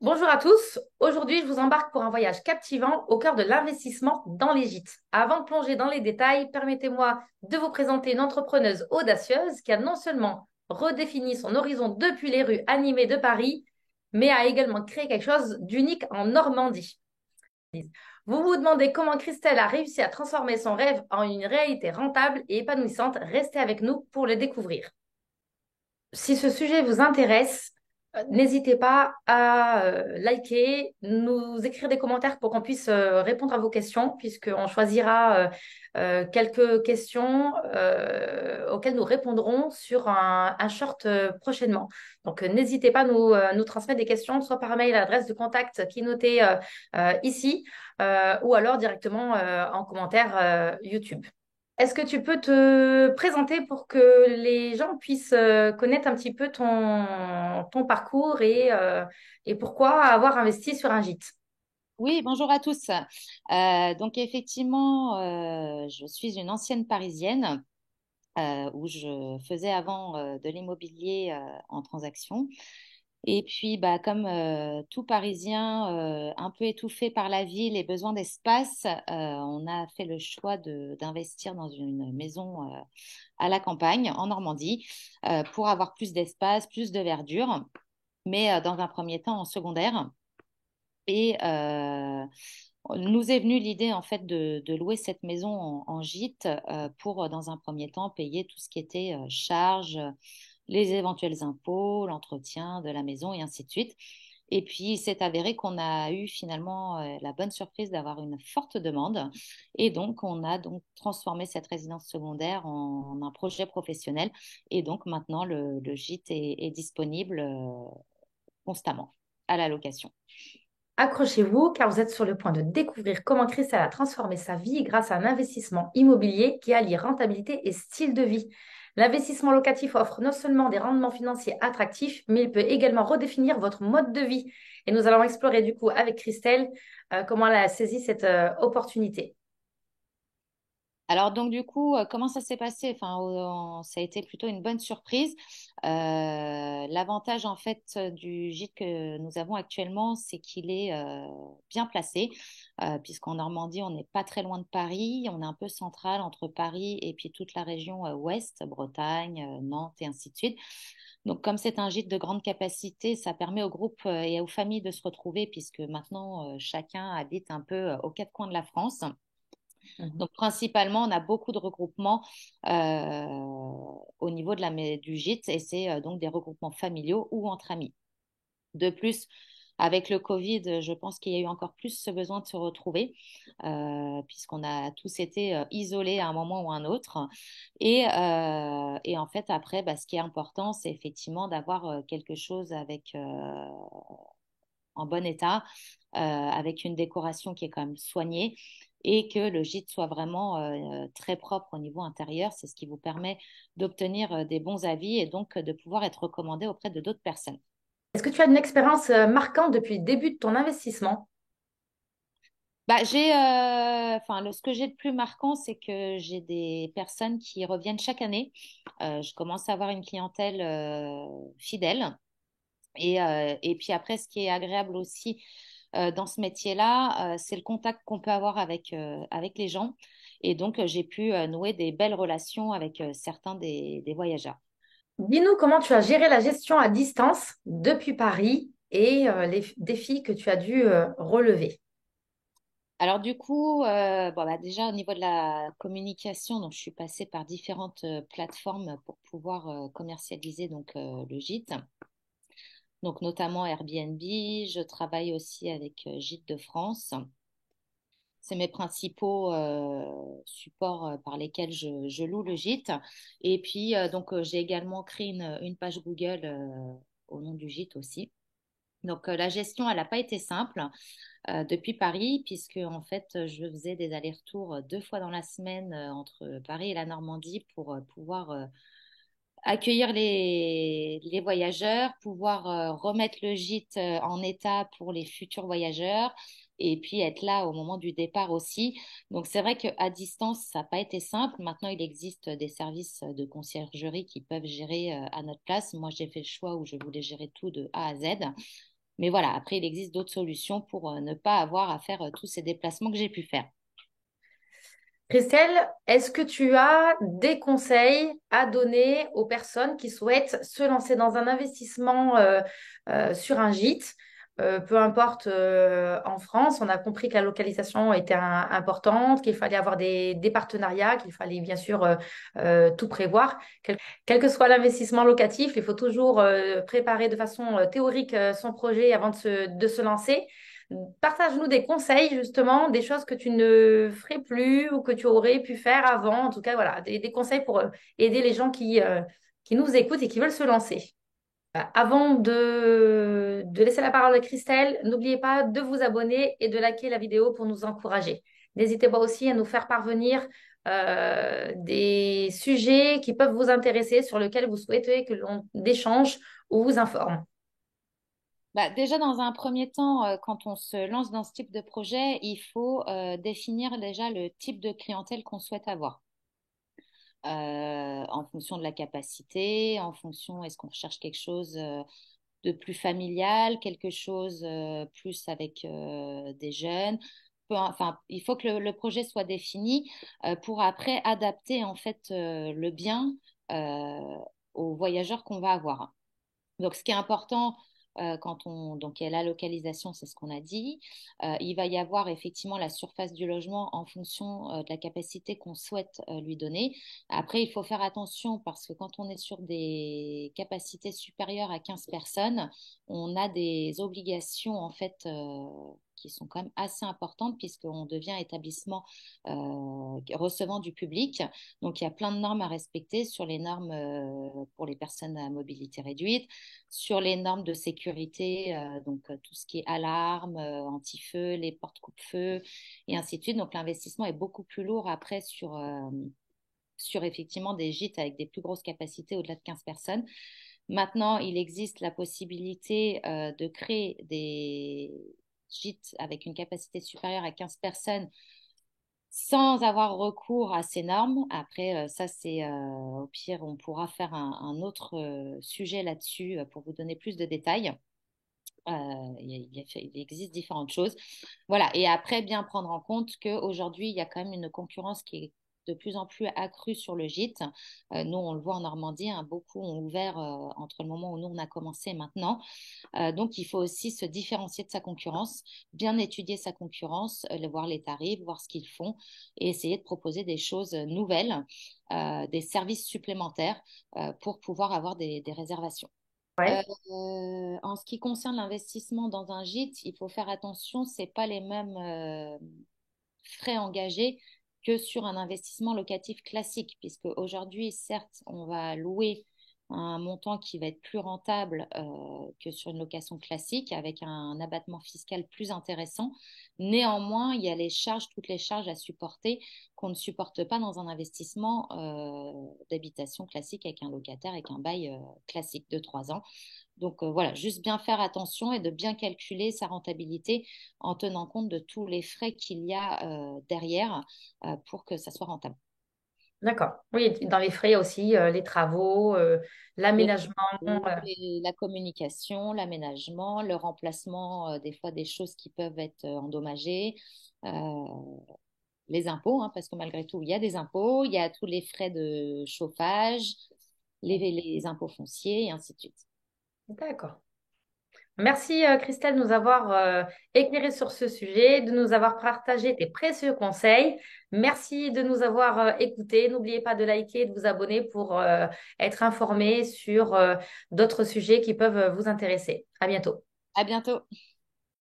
Bonjour à tous. Aujourd'hui, je vous embarque pour un voyage captivant au cœur de l'investissement dans les gîtes. Avant de plonger dans les détails, permettez-moi de vous présenter une entrepreneuse audacieuse qui a non seulement redéfini son horizon depuis les rues animées de Paris, mais a également créé quelque chose d'unique en Normandie. Vous vous demandez comment Christelle a réussi à transformer son rêve en une réalité rentable et épanouissante. Restez avec nous pour le découvrir. Si ce sujet vous intéresse, n'hésitez pas à liker, nous écrire des commentaires pour qu'on puisse répondre à vos questions, puisqu'on choisira quelques questions auxquelles nous répondrons sur un short prochainement. Donc, n'hésitez pas à nous transmettre des questions, soit par mail à l'adresse de contact qui est notée ici, ou alors directement en commentaire YouTube. Est-ce que tu peux te présenter pour que les gens puissent connaître un petit peu ton parcours et pourquoi avoir investi sur un gîte? Oui, bonjour à tous. Donc effectivement, je suis une ancienne Parisienne où je faisais avant de l'immobilier en transaction. Et puis, comme tout Parisien un peu étouffé par la ville et besoin d'espace, on a fait le choix d'investir dans une maison à la campagne, en Normandie, pour avoir plus d'espace, plus de verdure, mais dans un premier temps en secondaire. Et nous est venue l'idée en fait de louer cette maison en gîte pour, dans un premier temps, payer tout ce qui était charges, les éventuels impôts, l'entretien de la maison et ainsi de suite. Et puis, il s'est avéré qu'on a eu finalement la bonne surprise d'avoir une forte demande. Et donc, on a donc transformé cette résidence secondaire en un projet professionnel. Et donc, maintenant, le gîte est disponible constamment à la location. Accrochez-vous car vous êtes sur le point de découvrir comment Christelle a transformé sa vie grâce à un investissement immobilier qui allie rentabilité et style de vie. L'investissement locatif offre non seulement des rendements financiers attractifs, mais il peut également redéfinir votre mode de vie. Et nous allons explorer du coup avec Christelle comment elle a saisi cette opportunité. Alors donc du coup, comment ça s'est passé? Enfin, ça a été plutôt une bonne surprise. L'avantage en fait du gîte que nous avons actuellement, c'est qu'il est bien placé, puisqu'en Normandie, on n'est pas très loin de Paris, on est un peu central entre Paris et puis toute la région ouest, Bretagne, Nantes et ainsi de suite. Donc comme c'est un gîte de grande capacité, ça permet aux groupes et aux familles de se retrouver, puisque maintenant chacun habite un peu aux quatre coins de la France. Mhm. Donc, principalement, on a beaucoup de regroupements au niveau du gîte et c'est donc des regroupements familiaux ou entre amis. De plus, avec le Covid, je pense qu'il y a eu encore plus ce besoin de se retrouver, puisqu'on a tous été isolés à un moment ou à un autre. Et en fait, après, ce qui est important, c'est effectivement d'avoir quelque chose en bon état, avec une décoration qui est quand même soignée et que le gîte soit vraiment très propre au niveau intérieur. C'est ce qui vous permet d'obtenir des bons avis et donc de pouvoir être recommandé auprès de d'autres personnes. Est-ce que tu as une expérience marquante depuis le début de ton investissement? Ce que j'ai de plus marquant, c'est que j'ai des personnes qui reviennent chaque année. Je commence à avoir une clientèle fidèle. Et puis après, ce qui est agréable aussi dans ce métier-là, c'est le contact qu'on peut avoir avec les gens. Et donc, j'ai pu nouer des belles relations avec certains des voyageurs. Dis-nous comment tu as géré la gestion à distance depuis Paris et les défis que tu as dû relever. Alors du coup, déjà au niveau de la communication, donc je suis passée par différentes plateformes pour pouvoir commercialiser le gîte. Donc notamment Airbnb, je travaille aussi avec Gîtes de France. C'est mes principaux supports par lesquels je loue le gîte. Et puis, j'ai également créé une page Google au nom du gîte aussi. Donc, la gestion, elle n'a pas été simple depuis Paris, puisque en fait, je faisais des allers-retours 2 fois dans la semaine entre Paris et la Normandie pour pouvoir accueillir les voyageurs, pouvoir remettre le gîte en état pour les futurs voyageurs et puis être là au moment du départ aussi. Donc c'est vrai qu'à distance, ça n'a pas été simple. Maintenant, il existe des services de conciergerie qui peuvent gérer à notre place. Moi, j'ai fait le choix où je voulais gérer tout de A à Z. Mais voilà, après, il existe d'autres solutions pour ne pas avoir à faire tous ces déplacements que j'ai pu faire. Christelle, est-ce que tu as des conseils à donner aux personnes qui souhaitent se lancer dans un investissement sur un gîte? Peu importe en France, on a compris que la localisation était importante, qu'il fallait avoir des partenariats, qu'il fallait bien sûr tout prévoir. Quel que soit l'investissement locatif, il faut toujours préparer de façon théorique son projet avant de se lancer. Partage-nous des conseils, justement, des choses que tu ne ferais plus ou que tu aurais pu faire avant. En tout cas, voilà, des conseils pour aider les gens qui nous écoutent et qui veulent se lancer. Avant de laisser la parole à Christelle, n'oubliez pas de vous abonner et de liker la vidéo pour nous encourager. N'hésitez pas aussi à nous faire parvenir des sujets qui peuvent vous intéresser, sur lesquels vous souhaitez que l'on échange ou vous informe. Bah, déjà, dans un premier temps, quand on se lance dans ce type de projet, il faut définir déjà le type de clientèle qu'on souhaite avoir. En fonction de la capacité, en fonction, est-ce qu'on recherche quelque chose de plus familial, quelque chose plus avec des jeunes. Enfin, il faut que le projet soit défini pour après adapter en fait le bien euh, aux voyageurs qu'on va avoir. Donc, ce qui est important quand on donc il y a la localisation, c'est ce qu'on a dit. Il va y avoir effectivement la surface du logement en fonction de la capacité qu'on souhaite lui donner. Après, il faut faire attention parce que quand on est sur des capacités supérieures à 15 personnes, on a des obligations en fait qui sont quand même assez importantes puisqu'on devient établissement recevant du public. Donc, il y a plein de normes à respecter sur les normes pour les personnes à mobilité réduite, sur les normes de sécurité, donc tout ce qui est alarme, anti-feu, les portes coupe-feu et ainsi de suite. Donc, l'investissement est beaucoup plus lourd après sur effectivement des gîtes avec des plus grosses capacités au-delà de 15 personnes. Maintenant, il existe la possibilité de créer des gîtes avec une capacité supérieure à 15 personnes sans avoir recours à ces normes. Après, ça, c'est au pire, on pourra faire un autre sujet là-dessus pour vous donner plus de détails. Il existe différentes choses. Voilà. Et après, bien prendre en compte qu'aujourd'hui, il y a quand même une concurrence qui est de plus en plus accrue sur le gîte. Nous, on le voit en Normandie, hein, beaucoup ont ouvert entre le moment où nous, on a commencé et maintenant. Donc, il faut aussi se différencier de sa concurrence, bien étudier sa concurrence, voir les tarifs, voir ce qu'ils font et essayer de proposer des choses nouvelles, des services supplémentaires pour pouvoir avoir des réservations. Ouais. En ce qui concerne l'investissement dans un gîte, il faut faire attention, c'est pas les mêmes frais engagés que sur un investissement locatif classique, puisque aujourd'hui, certes, on va louer un montant qui va être plus rentable que sur une location classique, avec un abattement fiscal plus intéressant. Néanmoins, il y a les charges, toutes les charges à supporter qu'on ne supporte pas dans un investissement d'habitation classique avec un locataire, avec un bail classique de 3 ans. Donc voilà, juste bien faire attention et de bien calculer sa rentabilité en tenant compte de tous les frais qu'il y a derrière pour que ça soit rentable. D'accord. Oui, dans les frais aussi, les travaux, Les l'aménagement. travaux, la communication, l'aménagement, le remplacement des fois des choses qui peuvent être endommagées, euh, les impôts, hein, parce que malgré tout, il y a des impôts, il y a tous les frais de chauffage, les impôts fonciers et ainsi de suite. D'accord. Merci Christelle de nous avoir éclairé sur ce sujet, de nous avoir partagé tes précieux conseils. Merci de nous avoir écoutés. N'oubliez pas de liker et de vous abonner pour être informé sur d'autres sujets qui peuvent vous intéresser. À bientôt. À bientôt.